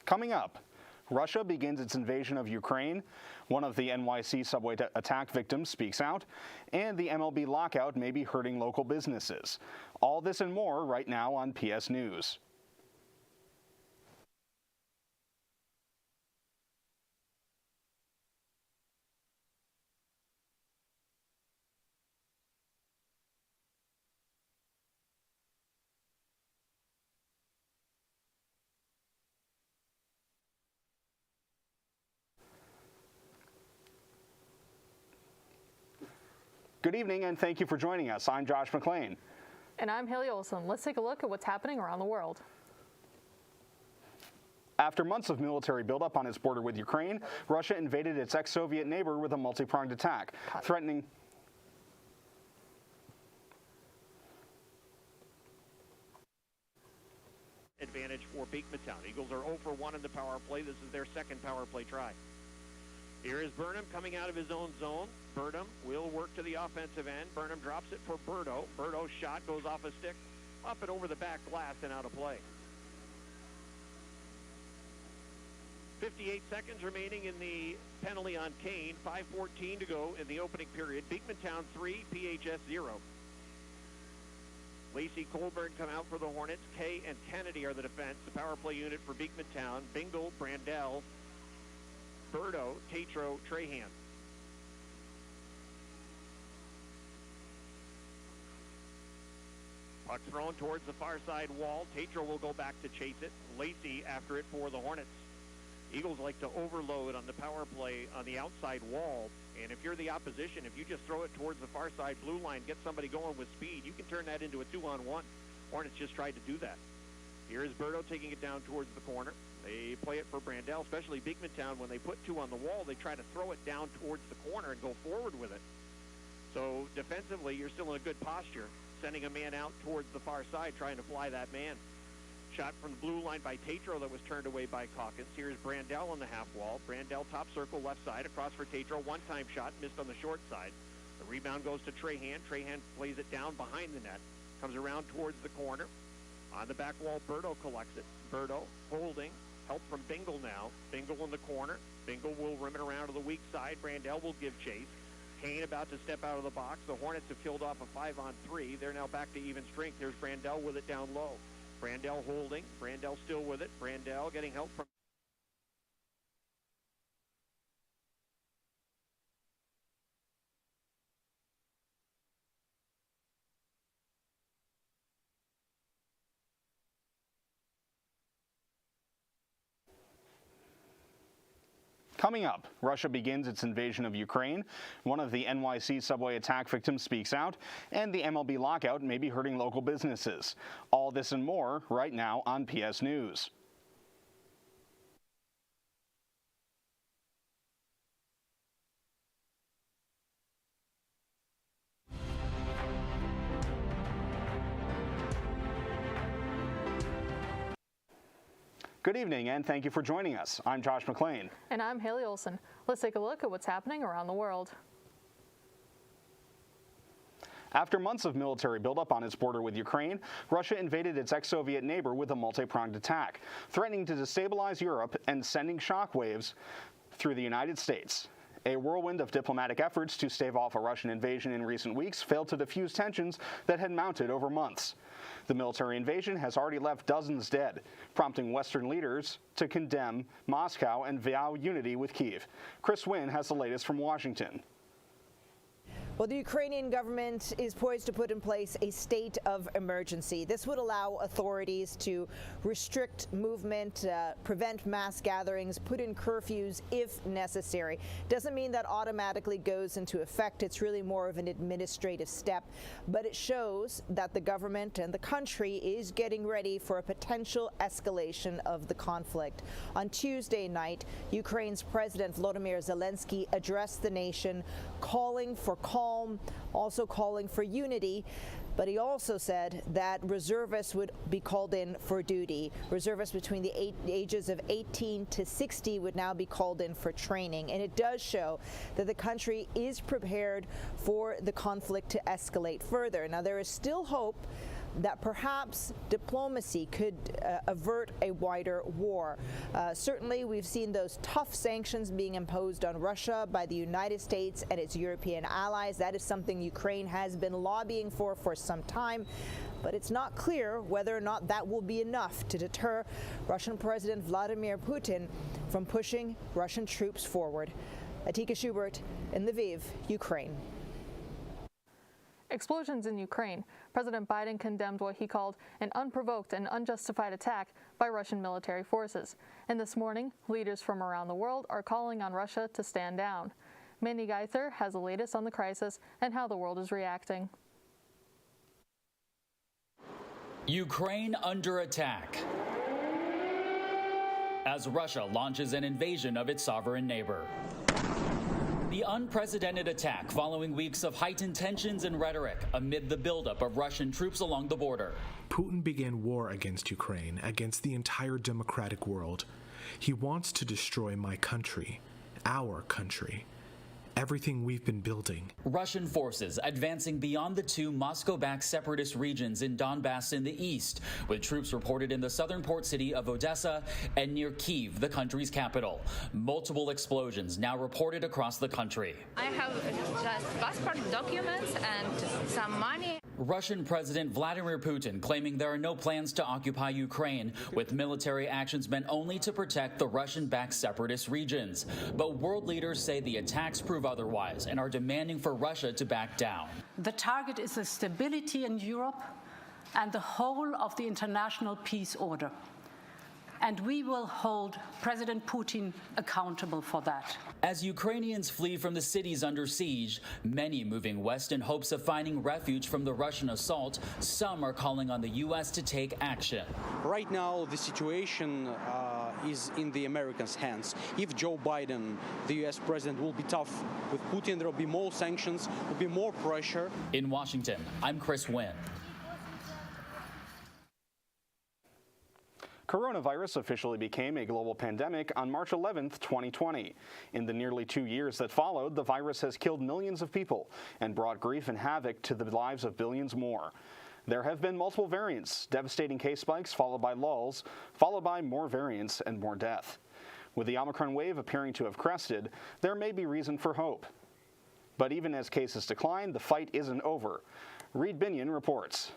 Coming up, Russia begins its invasion of Ukraine, one of the NYC subway attack victims speaks out, and the MLB lockout may be hurting local businesses. All this and more right now on PS News. Good evening, and thank you for joining us. I'm Josh McLean. And I'm Haley Olson. Let's take a look at what's happening around the world. After months of military buildup on its border with Ukraine, Russia invaded its ex-Soviet neighbor with a multi-pronged attack, threatening advantage for Beekmantown. Eagles are 0 for 1 in the power play. This is their second power play try. Here is Burnham coming out of his own zone. Burnham will work to the offensive end. Burnham drops it for Berto. Berto's shot goes off a stick, up and over the back glass and out of play. 58 seconds remaining in the penalty on Kane. 5:14 to go in the opening period. Beekmantown 3, PHS 0. Lacey Colburn come out for the Hornets. Kay and Kennedy are the defense. The power play unit for Beekmantown. Bingle, Brandell, Berto, Tatro, Trahan. Puck thrown towards the far side wall. Tatro will go back to chase it. Lacey after it for the Hornets. Eagles like to overload on the power play on the outside wall. And if you're the opposition, if you just throw it towards the far side blue line, get somebody going with speed, you can turn that into a 2-on-1. Hornets just tried to do that. Here is Berto taking it down towards the corner. They play it for Brandell, especially Beekmantown. When they put two on the wall, they try to throw it down towards the corner and go forward with it. So defensively, you're still in a good posture, sending a man out towards the far side, trying to fly that man. Shot from the blue line by Tatro that was turned away by Calkins. Here's Brandell on the half wall. Brandell top circle left side, across for Tatro. One-time shot, missed on the short side. The rebound goes to Trahan. Trahan plays it down behind the net. Comes around towards the corner. On the back wall, Berto collects it. Berto holding. Help from Bingle now. Bingle in the corner. Bingle will rim it around to the weak side. Brandell will give chase. Kane about to step out of the box. The Hornets have killed off a 5-on-3. They're now back to even strength. There's Brandell with it down low. Brandell holding. Brandell still with it. Brandell getting help from... Coming up, Russia begins its invasion of Ukraine. One of the NYC subway attack victims speaks out, and the MLB lockout may be hurting local businesses. All this and more right now on PS News. Good evening, and thank you for joining us. I'm Josh McLean. And I'm Haley Olson. Let's take a look at what's happening around the world. After months of military buildup on its border with Ukraine, Russia invaded its ex-Soviet neighbor with a multi-pronged attack, threatening to destabilize Europe and sending shockwaves through the United States. A whirlwind of diplomatic efforts to stave off a Russian invasion in recent weeks failed to diffuse tensions that had mounted over months. The military invasion has already left dozens dead, prompting Western leaders to condemn Moscow and vow unity with Kyiv. Chris Wynn has the latest from Washington. Well, the Ukrainian government is poised to put in place a state of emergency. This would allow authorities to restrict movement, prevent mass gatherings, put in curfews if necessary. Doesn't mean that automatically goes into effect. It's really more of an administrative step, but it shows that the government and the country is getting ready for a potential escalation of the conflict. On Tuesday night, Ukraine's President Volodymyr Zelensky addressed the nation, calling for calm, also calling for unity, but he also said that reservists would be called in for duty. Reservists between the ages of 18 to 60 would now be called in for training, and it does show that the country is prepared for the conflict to escalate further. Now, there is still hope that perhaps diplomacy could avert a wider war. Certainly, we've seen those tough sanctions being imposed on Russia by the United States and its European allies. That is something Ukraine has been lobbying for some time. But it's not clear whether or not that will be enough to deter Russian President Vladimir Putin from pushing Russian troops forward. Atika Schubert in Lviv, Ukraine. Explosions in Ukraine. President Biden condemned what he called an unprovoked and unjustified attack by Russian military forces. And this morning, leaders from around the world are calling on Russia to stand down. Mandy Geither has the latest on the crisis and how the world is reacting. Ukraine under attack as Russia launches an invasion of its sovereign neighbor. The unprecedented attack following weeks of heightened tensions and rhetoric amid the buildup of Russian troops along the border. Putin began war against Ukraine, against the entire democratic world. He wants to destroy my country, our country. Everything we've been building. Russian forces advancing beyond the two Moscow-backed separatist regions in Donbass in the east, with troops reported in the southern port city of Odessa and near Kyiv, the country's capital. Multiple explosions now reported across the country. I have just passport documents and some money. Russian President Vladimir Putin claiming there are no plans to occupy Ukraine, with military actions meant only to protect the Russian-backed separatist regions. But world leaders say the attacks prove otherwise and are demanding for Russia to back down. The target is the stability in Europe and the whole of the international peace order. And we will hold President Putin accountable for that. As Ukrainians flee from the cities under siege, many moving west in hopes of finding refuge from the Russian assault, some are calling on the U.S. to take action. Right now, the situation is in the Americans' hands. If Joe Biden, the U.S. president, will be tough with Putin, there will be more sanctions, will be more pressure. In Washington, I'm Chris Wynn. Coronavirus officially became a global pandemic on March 11, 2020. In the nearly 2 years that followed, the virus has killed millions of people and brought grief and havoc to the lives of billions more. There have been multiple variants, devastating case spikes followed by lulls, followed by more variants and more death. With the Omicron wave appearing to have crested, there may be reason for hope. But even as cases decline, the fight isn't over. Reed Binion reports.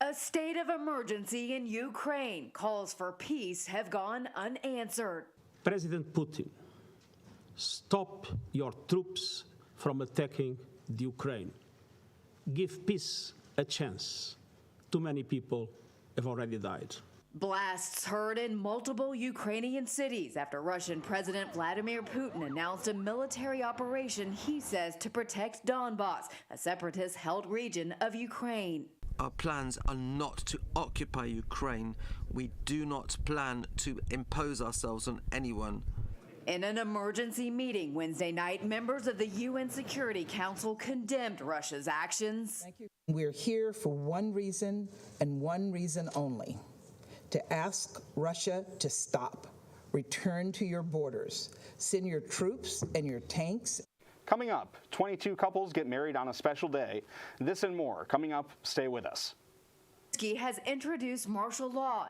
A state of emergency in Ukraine. Calls for peace have gone unanswered. President Putin, stop your troops from attacking the Ukraine. Give peace a chance. Too many people have already died. Blasts heard in multiple Ukrainian cities after Russian President Vladimir Putin announced a military operation he says to protect Donbass, a separatist-held region of Ukraine. Our plans are not to occupy Ukraine. We do not plan to impose ourselves on anyone. In an emergency meeting Wednesday night, members of the UN Security Council condemned Russia's actions. We're here for one reason and one reason only: to ask Russia to stop. Return to your borders. Send your troops and your tanks. Coming up, 22 couples get married on a special day. This and more coming up. Stay with us. Has introduced martial law.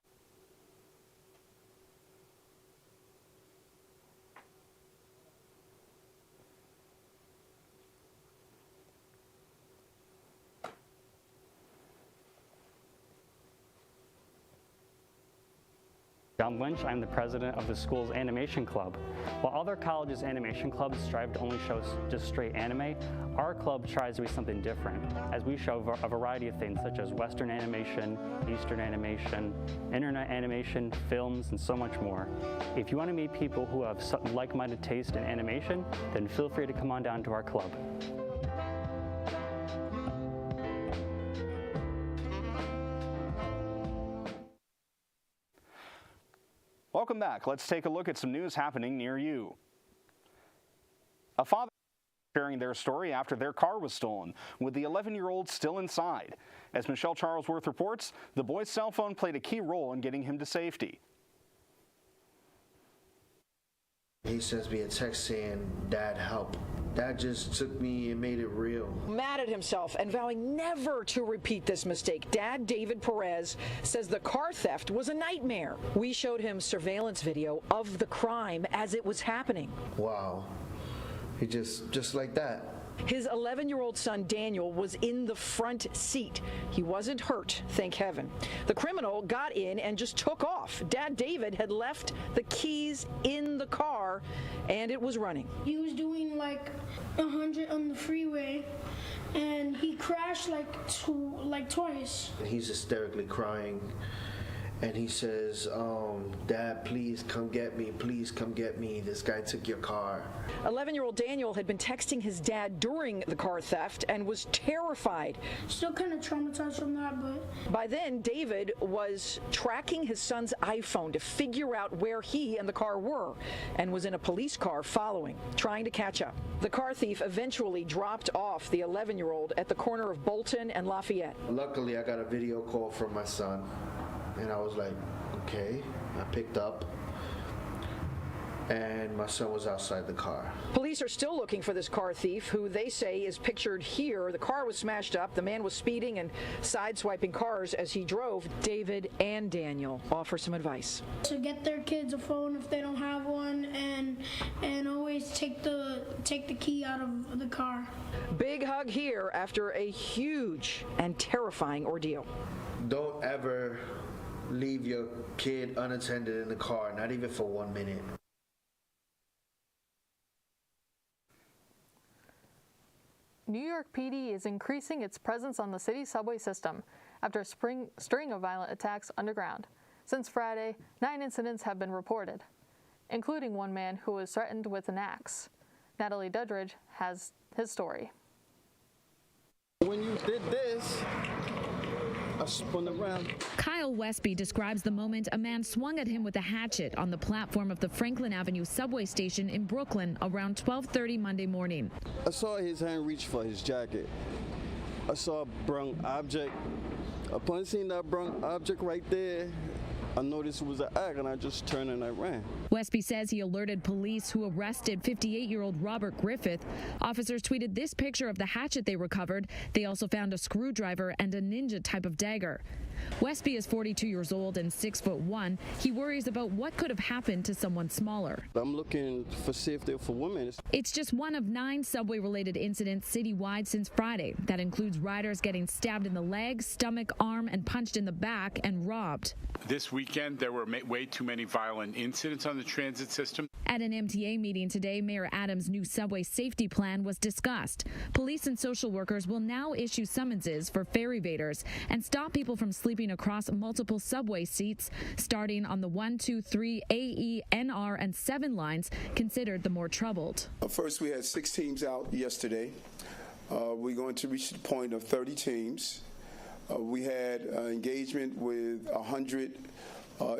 I'm Lynch. I'm the president of the school's animation club. While other colleges' animation clubs strive to only show just straight anime, our club tries to be something different, as we show a variety of things such as Western animation, Eastern animation, internet animation, films, and so much more. If you want to meet people who have like-minded taste in animation, then feel free to come on down to our club. Welcome back. Let's take a look at some news happening near you. A father sharing their story after their car was stolen, with the 11-year-old still inside. As Michelle Charlesworth reports, the boy's cell phone played a key role in getting him to safety. He sends me a text saying, "Dad, help. Dad just took me and made it real. Mad at himself and vowing never to repeat this mistake, Dad David Perez says the car theft was a nightmare. We showed him surveillance video of the crime as it was happening. Wow. He just like that. His 11-year-old son, Daniel, was in the front seat. He wasn't hurt, thank heaven. The criminal got in and just took off. Dad David had left the keys in the car, and it was running. He was doing like 100 on the freeway, and he crashed like twice. He's hysterically crying. And he says, Dad, please come get me. Please come get me. This guy took your car. 11-year-old Daniel had been texting his dad during the car theft and was terrified. Still kind of traumatized from that, but... By then, David was tracking his son's iPhone to figure out where he and the car were and was in a police car following, trying to catch up. The car thief eventually dropped off the 11-year-old at the corner of Bolton and Lafayette. Luckily, I got a video call from my son. And I was like, okay. I picked up, and my son was outside the car. Police are still looking for this car thief, who they say is pictured here. The car was smashed up. The man was speeding and sideswiping cars as he drove. David and Daniel offer some advice. To get their kids a phone if they don't have one, and always take the key out of the car. Big hug here after a huge and terrifying ordeal. Don't ever leave your kid unattended in the car, not even for 1 minute. New York PD is increasing its presence on the city's subway system after a string of violent attacks underground. Since Friday, 9 incidents have been reported, including one man who was threatened with an axe. Natalie Dudridge has his story. When you did this, I spun around. Kyle Westby describes the moment a man swung at him with a hatchet on the platform of the Franklin Avenue subway station in Brooklyn around 12:30 Monday morning. I saw his hand reach for his jacket. I saw a brown object. Upon seeing that brown object right there, I noticed it was an axe, and I just turned and I ran. Westby says he alerted police, who arrested 58-year-old Robert Griffith. Officers tweeted this picture of the hatchet they recovered. They also found a screwdriver and a ninja type of dagger. Westby is 42 years old and 6'1". He worries about what could have happened to someone smaller. I'm looking for safety for women. It's just one of 9 subway-related incidents citywide since Friday. That includes riders getting stabbed in the leg, stomach, arm, and punched in the back and robbed. This weekend, there were way too many violent incidents on the transit system. At an MTA meeting today, Mayor Adams' new subway safety plan was discussed. Police and social workers will now issue summonses for fare evaders and stop people from sleeping across multiple subway seats, starting on the 1, 2, 3, AE, NR, and 7 lines, considered the more troubled. First, we had 6 teams out yesterday. We're going to reach the point of 30 teams. We had engagement with 100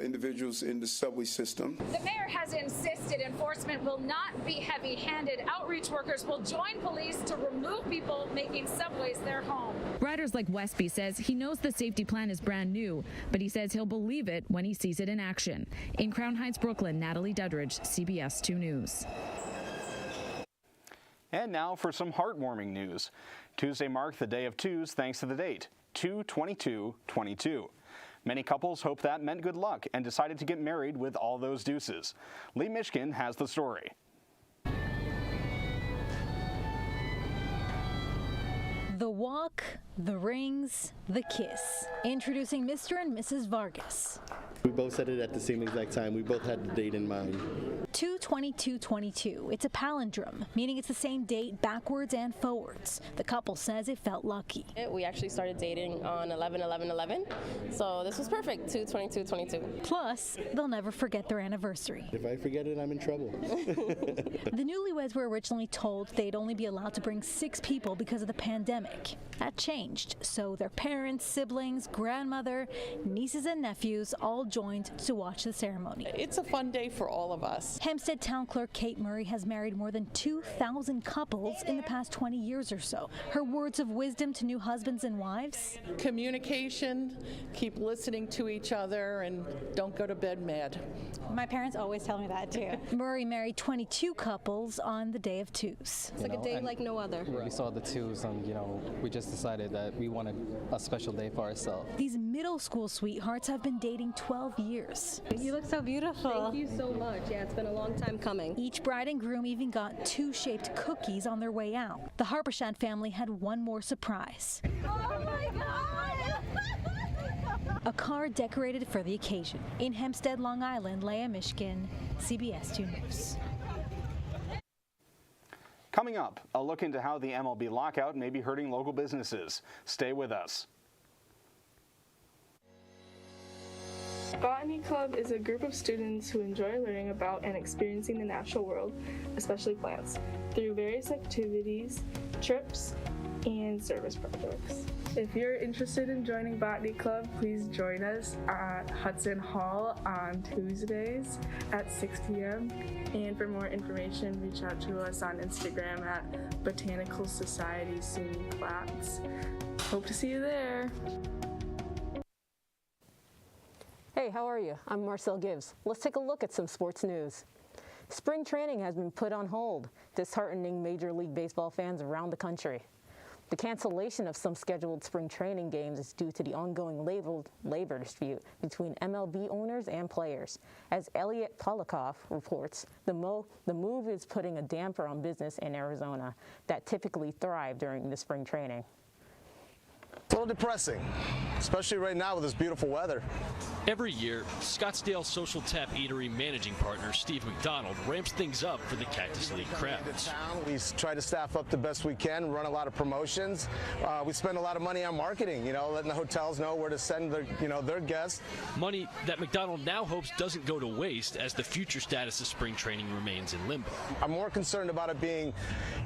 individuals in the subway system. The mayor has insisted enforcement will not be heavy-handed. Outreach workers will join police to remove people making subways their home. Riders like Westby says he knows the safety plan is brand new, but he says he'll believe it when he sees it in action. In Crown Heights, Brooklyn, Natalie Dudridge, CBS 2 News. And now for some heartwarming news. Tuesday marked the day of twos thanks to the date, 2/22/22. Many couples hoped that meant good luck and decided to get married with all those deuces. Lee Mishkin has the story. The walk, the rings, the kiss. Introducing Mr. and Mrs. Vargas. We both said it at the same exact time. We both had the date in mind. 2/22/22. It's a palindrome, meaning it's the same date backwards and forwards. The couple says it felt lucky. We actually started dating on 11/11/11, so this was perfect, 2/22/22. Plus, they'll never forget their anniversary. If I forget it, I'm in trouble. The newlyweds were originally told they'd only be allowed to bring 6 people because of the pandemic. That changed, so their parents, siblings, grandmother, nieces and nephews all joined to watch the ceremony. It's a fun day for all of us. Hempstead Town Clerk Kate Murray has married more than 2,000 couples in the past 20 years or so. Her words of wisdom to new husbands and wives? Communication, keep listening to each other, and don't go to bed mad. My parents always tell me that too. Murray married 22 couples on the Day of Twos. It's like a day like no other. We saw the twos and, we just decided that we wanted a special day for ourselves. These middle school sweethearts have been dating 12 years. You look so beautiful. Thank you so much. Yeah, it's been a long time coming. Each bride and groom even got two-shaped cookies on their way out. The Harpershat family had one more surprise. Oh my God! A car decorated for the occasion. In Hempstead, Long Island, Leah Mishkin, CBS 2 News. Coming up, a look into how the MLB lockout may be hurting local businesses. Stay with us. Botany Club is a group of students who enjoy learning about and experiencing the natural world, especially plants, through various activities, trips, and service projects. If you're interested in joining Botany Club, please join us at Hudson Hall on Tuesdays at 6 p.m. And for more information, reach out to us on Instagram at Botanical Society SUNY Platts. Hope to see you there. Hey, how are you? I'm Marcel Gibbs. Let's take a look at some sports news. Spring training has been put on hold, disheartening Major League Baseball fans around the country. The cancellation of some scheduled spring training games is due to the ongoing labor dispute between MLB owners and players. As Elliot Polikoff reports, the move is putting a damper on business in Arizona that typically thrive during the spring training. It's a little depressing, especially right now with this beautiful weather. Every year, Scottsdale Social Tap Eatery managing partner Steve McDonald ramps things up for the Cactus League crowds. We try to staff up the best we can, run a lot of promotions. We spend a lot of money on marketing, letting the hotels know where to send their guests. Money that McDonald now hopes doesn't go to waste as the future status of spring training remains in limbo. I'm more concerned about it being,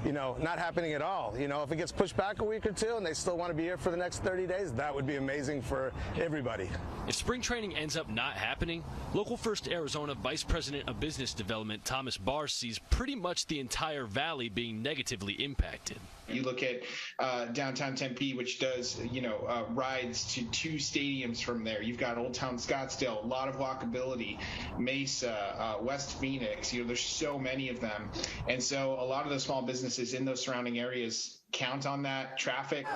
not happening at all. If it gets pushed back a week or two and they still want to be here for the next 30 days, that would be amazing for everybody. If spring training ends up not happening, Local First Arizona Vice President of Business Development Thomas Barr sees pretty much the entire valley being negatively impacted. You look at downtown Tempe, which does, rides to 2 stadiums from there. You've got Old Town Scottsdale, a lot of walkability, Mesa, West Phoenix. There's so many of them. And so a lot of the small businesses in those surrounding areas count on that traffic.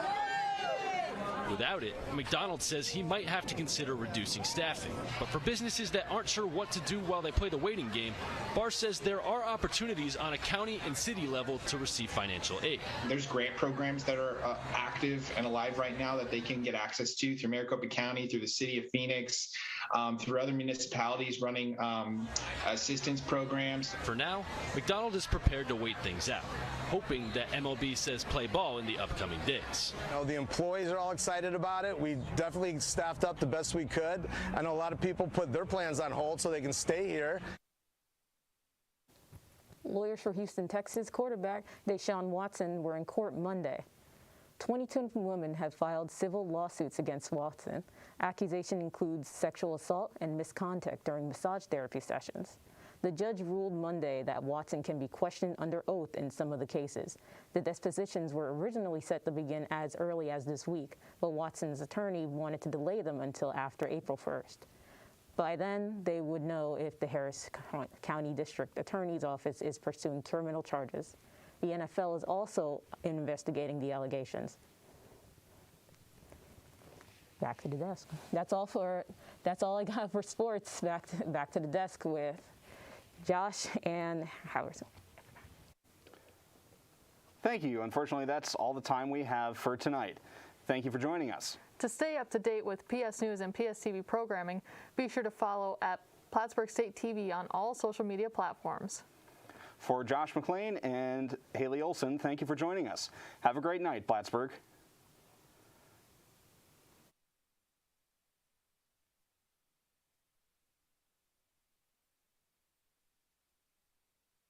Without it, McDonald says he might have to consider reducing staffing. But for businesses that aren't sure what to do while they play the waiting game, Barr says there are opportunities on a county and city level to receive financial aid. There's grant programs that are active and alive right now that they can get access to through Maricopa County, through the city of Phoenix, through other municipalities running assistance programs. For now, McDonald is prepared to wait things out, hoping that MLB says play ball in the upcoming days. The employees are all excited about it. We definitely staffed up the best we could. I know a lot of people put their plans on hold so they can stay here. Lawyers for Houston Texans quarterback Deshaun Watson were in court Monday. 22 women have filed civil lawsuits against Watson. Accusation includes sexual assault and misconduct during massage therapy sessions. The judge ruled Monday that Watson can be questioned under oath in some of the cases. The depositions were originally set to begin as early as this week, but Watson's attorney wanted to delay them until after April 1st. By then, they would know if the Harris County District Attorney's Office is pursuing criminal charges. The NFL is also investigating the allegations. Back to the desk. That's all I got for sports. Back to the desk with Josh and Howard. Thank you. Unfortunately, that's all the time we have for tonight. Thank you for joining us. To stay up to date with PS News and PSTV programming, be sure to follow at Plattsburgh State TV on all social media platforms. For Josh McLean and Haley Olson, thank you for joining us. Have a great night, Plattsburgh.